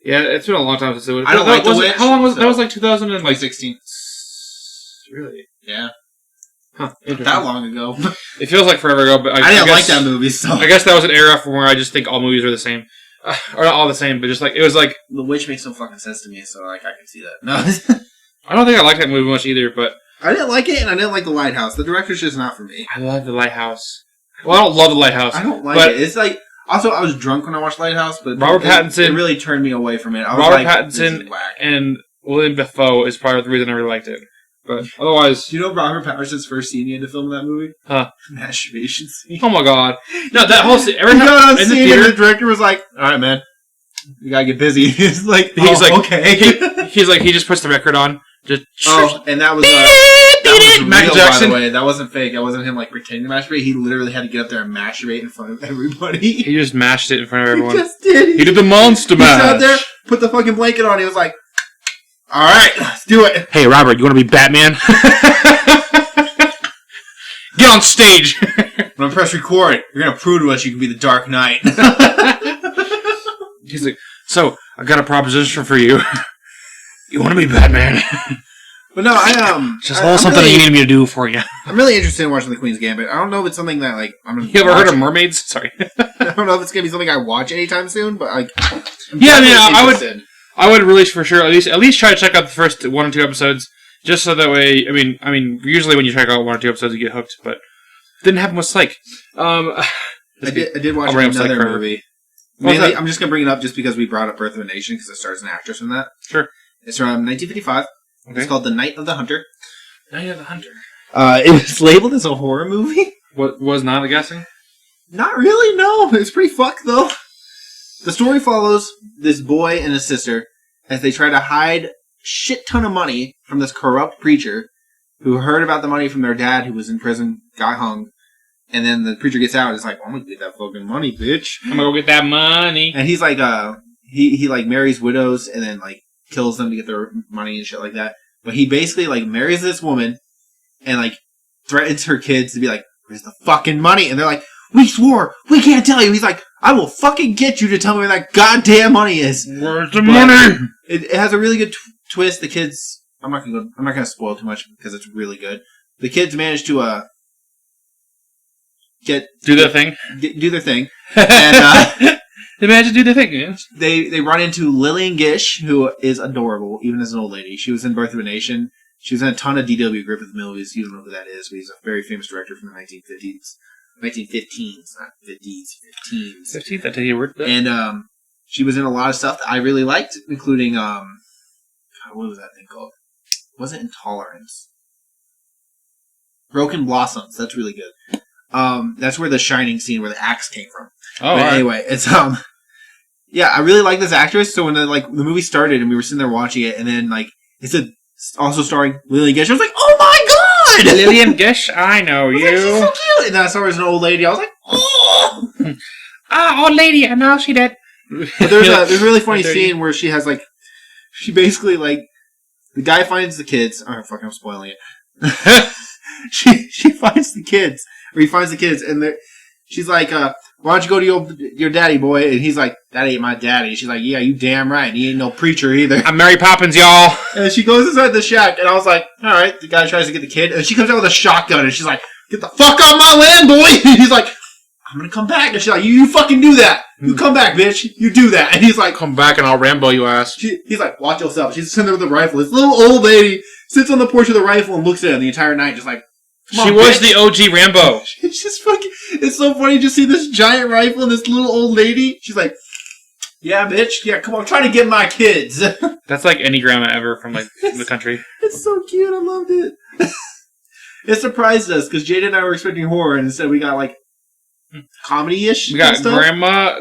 Yeah, it's been a long time since The Witch. I don't like The Witch. How long was that? Was like 2016. Really? Yeah. Huh. Not that long ago. It feels like forever ago, but I didn't like that movie. So I guess that was an era from where I just think all movies are the same, or not all the same, but just like it was like The Witch makes no fucking sense to me. So like I can see that. No, I don't think I like that movie much either, but. I didn't like it, and I didn't like The Lighthouse. The director's just not for me. I love The Lighthouse. Well, I don't love The Lighthouse. I don't like it. It's like... Also, I was drunk when I watched Lighthouse, but it really turned me away from it. I was Pattinson and William Dafoe is part of the reason I really liked it. But otherwise... Do you know Robert Pattinson's first scene he had to film in that movie? Huh. Masturbation scene. Oh my god. No, that whole scene... Every time in the theater, the director was like, alright, man. You gotta get busy. He's like, okay. He's like, he just puts the record on. Just... Oh, and that was real, by the way. That wasn't fake. That wasn't him, like, pretending to masturbate. He literally had to get up there and masturbate in front of everybody. He just mashed it in front of everyone. He just did. He did the monster mash. He sat there, put the fucking blanket on. He was like, alright, let's do it. Hey, Robert, you want to be Batman? Get on stage. When I press record, you're going to prove to us you can be the Dark Knight. He's like, so, I got a proposition for you. You want to be Batman? But no, just something really, you need me to do for you. I'm really interested in watching The Queen's Gambit. I don't know if it's something that, like, I'm going to You ever heard of mermaids? Sorry. I don't know if it's going to be something I watch anytime soon, but, like... I would really, for sure, at least try to check out the first 1 or 2 episodes, just so that way, I mean, usually when you check out 1 or 2 episodes, you get hooked, but didn't happen with Psych. I did watch another movie. Mainly, I'm just going to bring it up just because we brought up Birth of a Nation, because it stars an actress in that. Sure. It's from 1955. Okay. It's called The Night of the Hunter. Night of the Hunter. It was labeled as a horror movie. What was not a guessing? Not really, no. It's pretty fucked, though. The story follows this boy and his sister as they try to hide shit ton of money from this corrupt preacher who heard about the money from their dad who was in prison, got hung, and then the preacher gets out and is like, I'm gonna get that fucking money, bitch. I'm gonna go get that money. And he's like, he like marries widows and then like kills them to get their money and shit like that. But he basically like marries this woman and like threatens her kids to be like, where's the fucking money? And they're like, we swore, we can't tell you. He's like, I will fucking get you to tell me where that goddamn money is. Where's the money? It has a really good twist. The kids, I'm not gonna spoil too much because it's really good. The kids manage to do their thing, and they manage to do their thing. Yes. They run into Lillian Gish, who is adorable, even as an old lady. She was in Birth of a Nation. She was in a ton of D.W. Griffith movies. You don't know who that is, but he's a very famous director from the 1950s. 1915s, not 50s, 15s. 15th, I tell you word. And she was in a lot of stuff that I really liked, including God, what was that thing called? Was it Intolerance? Broken Blossoms. That's really good. That's where the Shining scene where the axe came from. Oh, but anyway, it's yeah, I really like this actress. So when the movie started and we were sitting there watching it, and then like it said also starring Lillian Gish, I was like, oh my god! Lillian Gish, I know you. Like, she's so cute. And then I saw her as an old lady. I was like, oh, old lady. I know she did. But there's a really funny scene where she has like, she basically like, the guy finds the kids. Oh fuck, I'm spoiling it. she finds the kids, or he finds the kids, and she's like, why don't you go to your daddy, boy? And he's like, that ain't my daddy. She's like, yeah, you damn right. He ain't no preacher either. I'm Mary Poppins, y'all. And she goes inside the shack, and I was like, all right. The guy tries to get the kid, and she comes out with a shotgun, and she's like, get the fuck off my land, boy. And he's like, I'm gonna come back. And she's like, you fucking do that. You come back, bitch. You do that. And he's like, come back and I'll Rambo you ass. He's like, watch yourself. She's sitting there with a rifle. This little old lady sits on the porch with a rifle and looks at it the entire night, just like, she was the OG Rambo. It's just fucking... It's so funny to see this giant rifle and this little old lady. She's like, yeah, bitch. Yeah, come on. I'm trying to get my kids. That's like any grandma ever from like the country. It's so cute. I loved it. It surprised us because Jada and I were expecting horror, and instead we got like comedy-ish. We got Grandma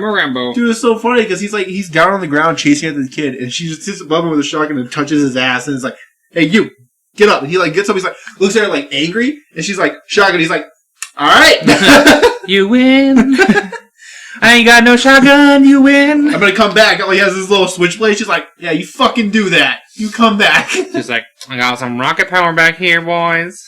Rambo. Dude, it's so funny because he's down on the ground chasing after the kid, and she just sits above him with a shotgun and touches his ass, and is like, hey, you. Get up. And he like gets up. He's like, looks at her like angry. And she's like, shotgun. He's like, all right. You win. I ain't got no shotgun. You win. I'm going to come back. Oh, he has this little switchblade. She's like, yeah, you fucking do that. You come back. She's like, I got some rocket power back here, boys.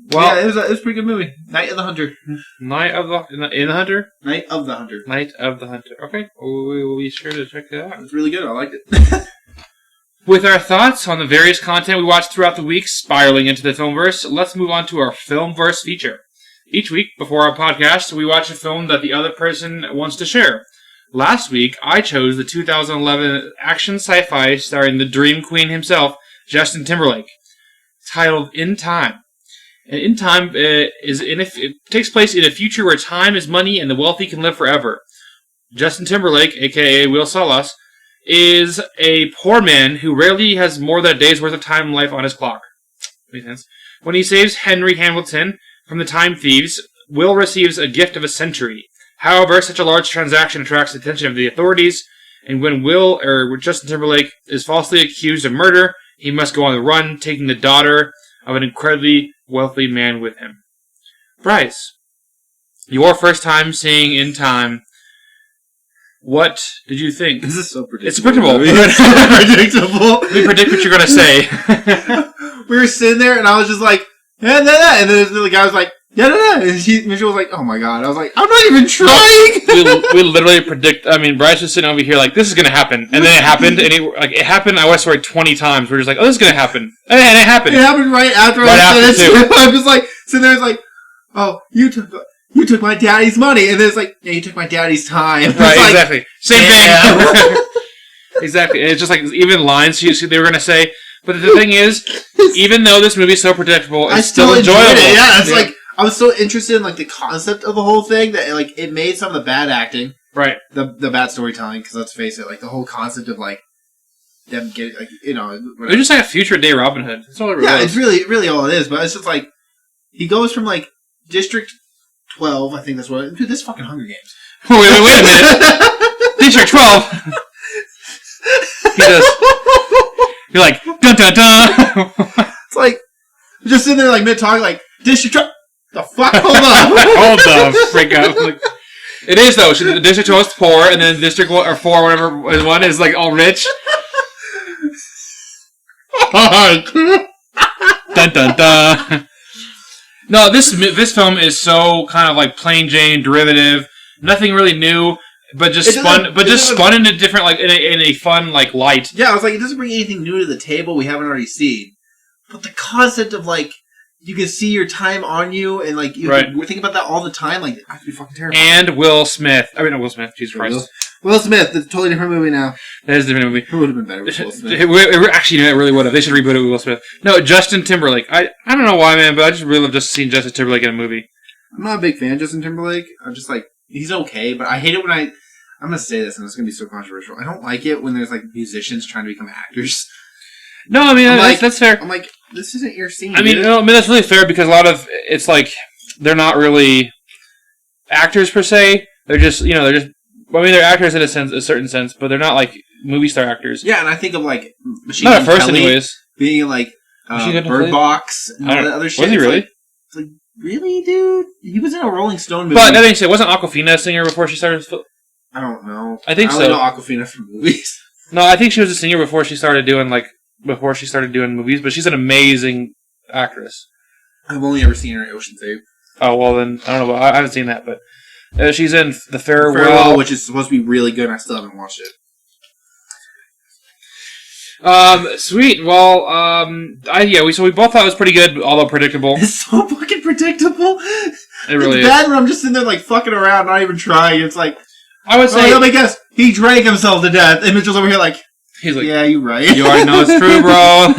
Well, yeah, it was a pretty good movie. Night of the Hunter. Night of the Hunter? Night of the Hunter. Night of the Hunter. Okay. We will be sure to check it out. It's really good. I liked it. With our thoughts on the various content we watched throughout the week spiraling into the Filmverse, let's move on to our Filmverse feature. Each week, before our podcast, we watch a film that the other person wants to share. Last week, I chose the 2011 action sci-fi starring the Dream Queen himself, Justin Timberlake. titled In Time. And In Time it takes place in a future where time is money and the wealthy can live forever. Justin Timberlake, a.k.a. Will Salas, is a poor man who rarely has more than a day's worth of time in life on his clock. Makes sense. When he saves Henry Hamilton from the time thieves, Will receives a gift of a century. However, such a large transaction attracts the attention of the authorities, and when Justin Timberlake is falsely accused of murder, he must go on the run, taking the daughter of an incredibly wealthy man with him. Bryce, your first time seeing In Time, what did you think? This is so predictable. It's predictable. Predictable. We predict what you're going to say. We were sitting there, and I was just like, yeah, and then the guy was like, yeah, and Mytchel was like, oh my god. I was like, I'm not even trying. we literally predict. I mean, Bryce was sitting over here like, this is going to happen. And then it happened, and it happened, I swear, 20 times. We're just like, oh, this is going to happen. And it happened. It happened right after I said it. I was like, sitting there, it's like, oh, you took my daddy's money. And then it's like, yeah, you took my daddy's time. Right, like, exactly. Same thing. Exactly. And it's just like, even lines they were going to say. But the thing is, even though this movie is so predictable, it's still enjoyable. It. Yeah, it's like, I was so interested in like the concept of the whole thing that like it made some of the bad acting, right? The bad storytelling, because let's face it, like the whole concept of like them getting like it's just like a future day Robin Hood. That's all it really is. It's really all it is. But it's just like he goes from like District 12, I think that's what. Dude, this fucking Hunger Games. Wait a minute. District 12. He does. You're like dun dun dun. It's like just sitting there like mid talk, like District 12. The fuck? Hold up. Hold the freak up. Like, it is, though. The District 12 is poor, and then District 1, or 4, whatever one, is, like, all rich. Dun, dun, dun. No, this film is so kind of, like, plain Jane, derivative. Nothing really new, but just spun in a different, like, in a fun, like, light. Yeah, I was like, it doesn't bring anything new to the table we haven't already seen. But the concept of, like, you can see your time on you, and like we're thinking about that all the time. Like, I have to be fucking terrible. And Will Smith. I mean, not Will Smith. Jesus Christ. Will Smith. It's a totally different movie now. That is a different movie. It would have been better with Will Smith. Actually, it really would have. They should reboot it with Will Smith. No, Justin Timberlake. I don't know why, man, but I just really love just seeing Justin Timberlake in a movie. I'm not a big fan of Justin Timberlake. I'm just like, he's okay, but I hate it when I'm going to say this, and it's going to be so controversial. I don't like it when there's like musicians trying to become actors. No, I mean, that's fair. I'm like, this isn't your scene. I mean, that's really fair because a lot of it's like they're not really actors per se. They're just, they're actors in a certain sense, but they're not like movie star actors. Yeah, and I think of like Machine Not Gun at first, Kelly anyways. being in like Bird Box and all that other shit. Was he really? It's like, really, dude? He was in a Rolling Stone movie. But that being said, wasn't Awkwafina a singer before she started? I don't know. I think so. I only know Awkwafina from movies. No, I think she was a singer before she started doing movies, but she's an amazing actress. I've only ever seen her in Ocean's 8. Oh, well then, I don't know, I haven't seen that, but she's in The Farewell, which is supposed to be really good, and I still haven't watched it. Sweet, well, so we both thought it was pretty good, although predictable. It's so fucking predictable. It really is. It's bad when I'm just sitting there like fucking around, not even trying. It's like, I would say, let me guess, he drank himself to death, and Mitchell's over here like, he's like, yeah, you're right. You already know it's true, bro.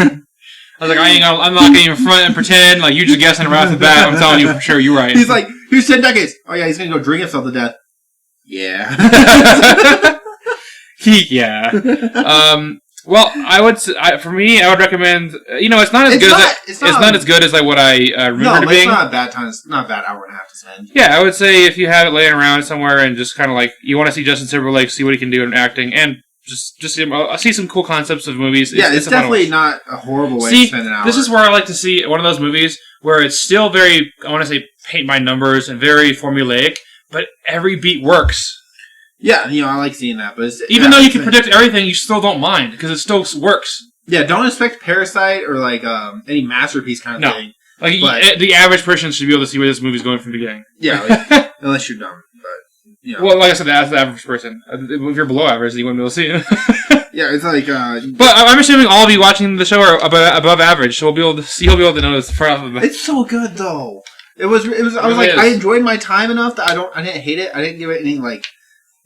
I was like, I'm not going to even front and pretend. Like, you just guessing right off the bat. I'm telling you for sure, you're right. He's like, here's 10 decades. Oh, yeah, he's going to go drink himself to death. Yeah. Yeah. Well, I would recommend. It's not as good. It's not as good as like what I remember it being. No, it's not a bad time. It's not a bad hour and a half to spend. Yeah, I would say if you have it laying around somewhere and just kind of like you want to see Justin Timberlake, see what he can do in acting, and just see some cool concepts of movies. Yeah, it's definitely not a horrible way to spend an hour. This is where I like to see one of those movies where it's still very, I want to say, paint by numbers and very formulaic, but every beat works. Yeah, I like seeing that. But even though you can predict everything, you still don't mind because it still works. Yeah, don't expect Parasite or like any masterpiece kind of thing. Like the average person should be able to see where this movie's going from the beginning. Yeah, unless you're dumb. But well, like I said, that's the average person. If you're below average, then you wouldn't be able to see it. Yeah, it's like. But I'm assuming all of you watching the show are above average, so you'll be able to notice right off the bat. It's so good though. It was. I was like, I enjoyed my time enough that I didn't hate it. I didn't give it any like.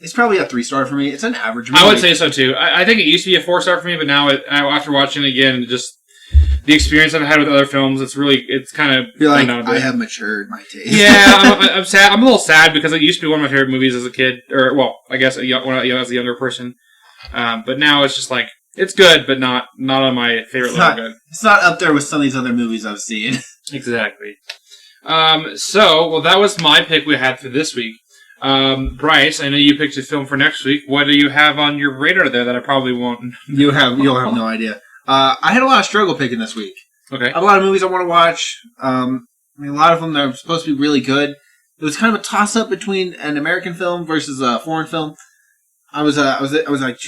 It's probably a 3-star for me. It's an average movie. I would say so too. I think it used to be a 4-star for me, but now after watching it again, the experience I've had with other films. It's kind of... You're like, I have matured my taste. Yeah, I'm sad. I'm a little sad because it used to be one of my favorite movies as a kid. Or, well, I guess as a younger person. But now it's just like, it's good, but not on my favorite level good. It's not up there with some of these other movies I've seen. Exactly. That was my pick we had for this week. Bryce, I know you picked a film for next week. What do you have on your radar there that I probably won't? You'll have no idea. I had a lot of struggle picking this week. Okay. I have a lot of movies I want to watch. A lot of them are supposed to be really good. It was kind of a toss-up between an American film versus a foreign film. I was like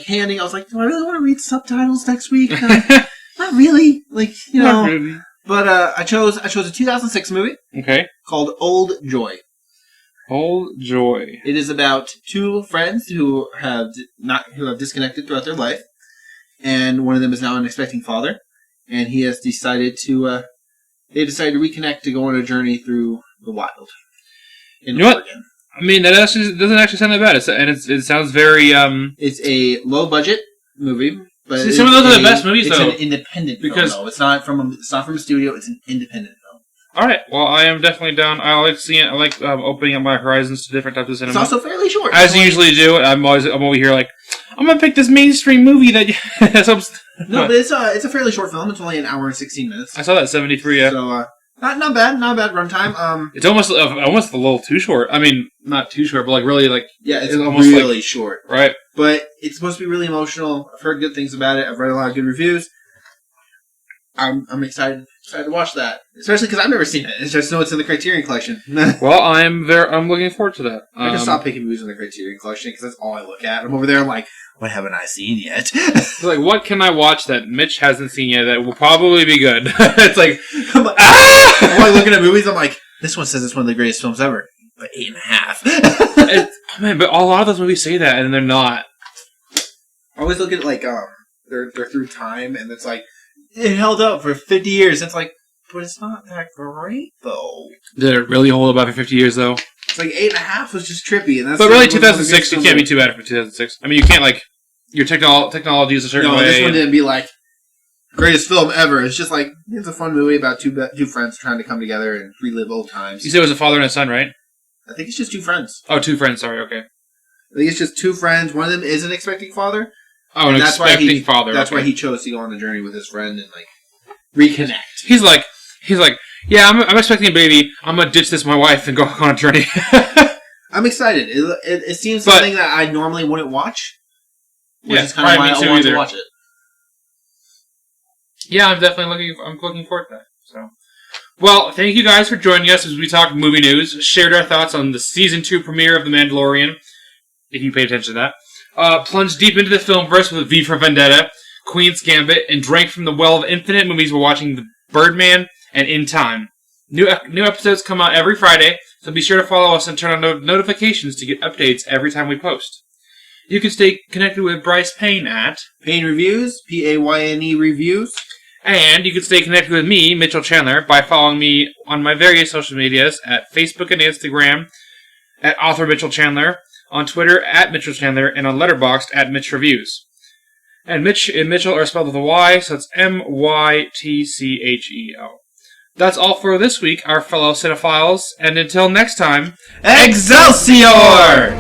handing. I was like, do I really want to read subtitles next week? Not really. Not really. But I chose a 2006 movie. Okay. Called Old Joy. Old Joy. It is about two friends who have disconnected throughout their life, and one of them is now an expecting father, and he has decided to reconnect to go on a journey through the wild. You know what? I mean, that actually doesn't actually sound that bad. It sounds very. It's a low budget movie, but some of those are the best movies though. It's an independent film, though. It's not from a studio. It's an independent film. All right. Well, I am definitely down. I like seeing it. I like opening up my horizons to different types of cinema. It's also fairly short, as you usually do. I'm over here like, I'm gonna pick this mainstream movie that. No, but it's a fairly short film. It's only an hour and 16 minutes. I saw that 73. Yeah. So not bad runtime. It's almost a little too short. I mean, not too short, but like really like. Yeah, it's almost really short. Right. But it's supposed to be really emotional. I've heard good things about it. I've read a lot of good reviews. I'm excited to watch that, especially because I've never seen it. It's just know it's in the Criterion Collection. Well, I'm looking forward to that. I can stop picking movies in the Criterion Collection because that's all I look at. I'm over there. I'm like, what haven't I seen yet? Like, what can I watch that Mitch hasn't seen yet that will probably be good? It's like, I'm like looking at movies. I'm like, this one says it's one of the greatest films ever, but 8.5. Man, but a lot of those movies say that, and they're not. I always look at like they're through time, and it's like. It held up for 50 years. It's like, but it's not that great, though. Did it really hold up for 50 years, though? It's like 8.5 was just trippy. And that's but really, 2006, you can't be too bad for 2006. I mean, you can't, like, your technology is a certain way. No, this one didn't be, like, greatest film ever. It's just, like, it's a fun movie about two friends trying to come together and relive old times. You said it was a father and a son, right? I think it's just two friends. Oh, two friends, sorry, okay. I think it's just two friends. One of them is an expecting father. Oh, an expecting father. That's why he chose to go on a journey with his friend and like reconnect. He's like, yeah, I'm expecting a baby. I'm gonna ditch my wife and go on a journey. I'm excited. It seems something that I normally wouldn't watch. Which is kind of why I want to watch it. Yeah, I'm definitely looking forward to that. So, well, thank you guys for joining us as we talked movie news, shared our thoughts on the season 2 premiere of The Mandalorian. If you paid attention to that. Plunged deep into the filmverse with V for Vendetta, Queen's Gambit, and drank from the well of infinite movies while watching the Birdman and In Time. New episodes come out every Friday, so be sure to follow us and turn on notifications to get updates every time we post. You can stay connected with Bryce Payne at Payne Reviews, Payne Reviews. And you can stay connected with me, Mytchel Chandler, by following me on my various social medias at Facebook and Instagram at author Mytchel Chandler, on Twitter at Mytchel Chandler, and on Letterboxd at Mitch Reviews. And Mitch and Mytchel are spelled with a Y, so it's Mytchel. That's all for this week, our fellow cinephiles, and until next time, Excelsior!